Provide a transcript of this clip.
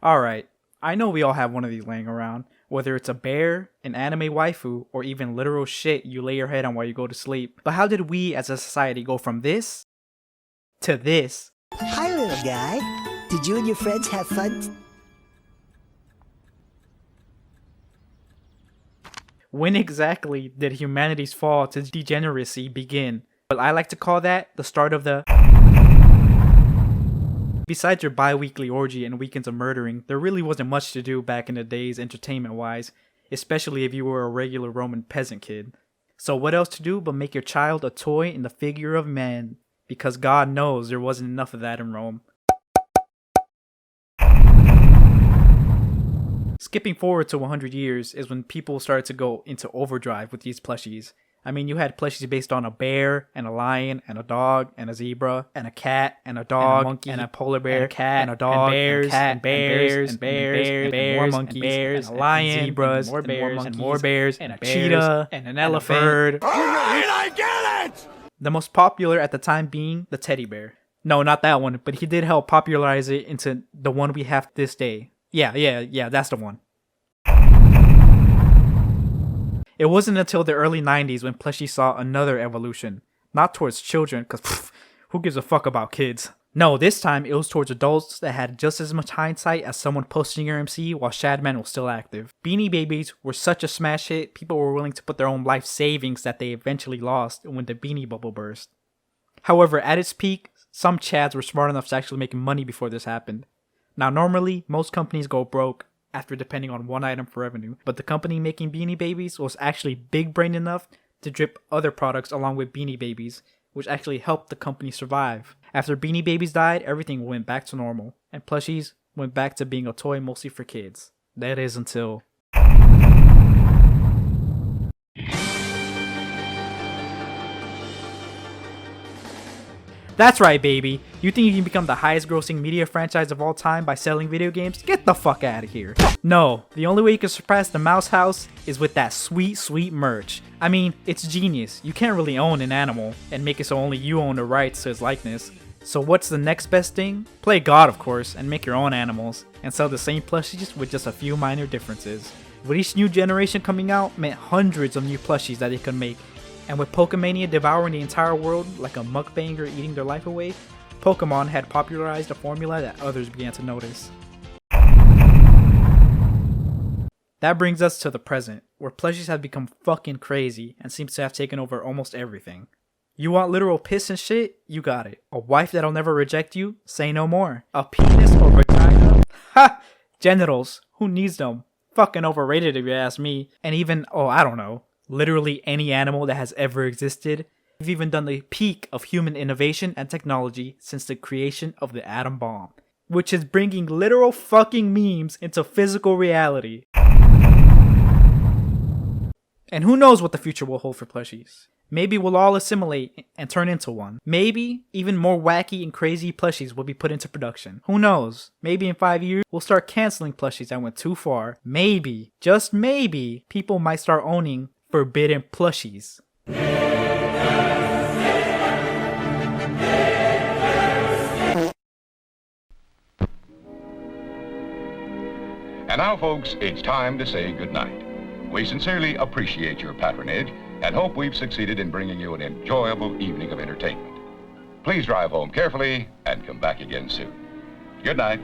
Alright, I know we all have one of these laying around, whether it's a bear, an anime waifu, or even literal shit you lay your head on while you go to sleep. But how did we as a society go from this to this? Hi, little guy. Did you and your friends have fun? When exactly did humanity's fall to degeneracy begin? Well, I like to call that the start of the... Besides your bi-weekly orgy and weekends of murdering, there really wasn't much to do back in the days entertainment-wise, especially if you were a regular Roman peasant kid. So what else to do but make your child a toy in the figure of man? Because God knows there wasn't enough of that in Rome. Skipping forward to 100 years is when people started to go into overdrive with these plushies. I mean, you had plushies based on a bear, and a lion, and a dog, and a zebra, and a cat, and a dog, and a monkey, and a polar bear, and a cat, and a dog, and bears, and bears, and bears, and more monkeys, bears, and a lion, and zebras, and more bears, and more bears, and a cheetah, and an elephant, and a bird. I get it! The most popular at the time being the teddy bear. No, not that one, but he did help popularize it into the one we have this day. Yeah, that's the one. It wasn't until the early 90s when plushies saw another evolution. Not towards children, cause who gives a fuck about kids? No, this time it was towards adults that had just as much hindsight as someone posting your MC while Shadman was still active. Beanie Babies were such a smash hit, people were willing to put their own life savings that they eventually lost when the Beanie Bubble burst. However, at its peak, some chads were smart enough to actually make money before this happened. Now normally, most companies go broke after depending on one item for revenue, but the company making Beanie Babies was actually big brain enough to drip other products along with Beanie Babies, which actually helped the company survive. After Beanie Babies died, everything went back to normal, and plushies went back to being a toy mostly for kids. That is until... That's right, baby. You think you can become the highest grossing media franchise of all time by selling video games? Get the fuck out of here. No, the only way you can surpass the Mouse House is with that sweet, sweet merch. I mean, it's genius. You can't really own an animal and make it so only you own the rights to its likeness. So what's the next best thing? Play God, of course, and make your own animals, and sell the same plushies with just a few minor differences. With each new generation coming out meant hundreds of new plushies that they could make. And with Pokemania devouring the entire world like a mukbanger eating their life away, Pokemon had popularized a formula that others began to notice. That brings us to the present, where plushies have become fucking crazy and seems to have taken over almost everything. You want literal piss and shit? You got it. A wife that'll never reject you? Say no more. A penis or vagina? Ha! Genitals. Who needs them? Fucking overrated if you ask me. And even, I don't know, literally any animal that has ever existed. We've even done the peak of human innovation and technology since the creation of the atom bomb, which is bringing literal fucking memes into physical reality. And who knows what the future will hold for plushies. Maybe we'll all assimilate and turn into one. Maybe even more wacky and crazy plushies will be put into production. Who knows? Maybe in 5 years, we'll start canceling plushies that went too far. Maybe, just maybe, people might start owning forbidden plushies. And now, folks, it's time to say goodnight. We sincerely appreciate your patronage and hope we've succeeded in bringing you an enjoyable evening of entertainment. Please drive home carefully and come back again soon. Good night.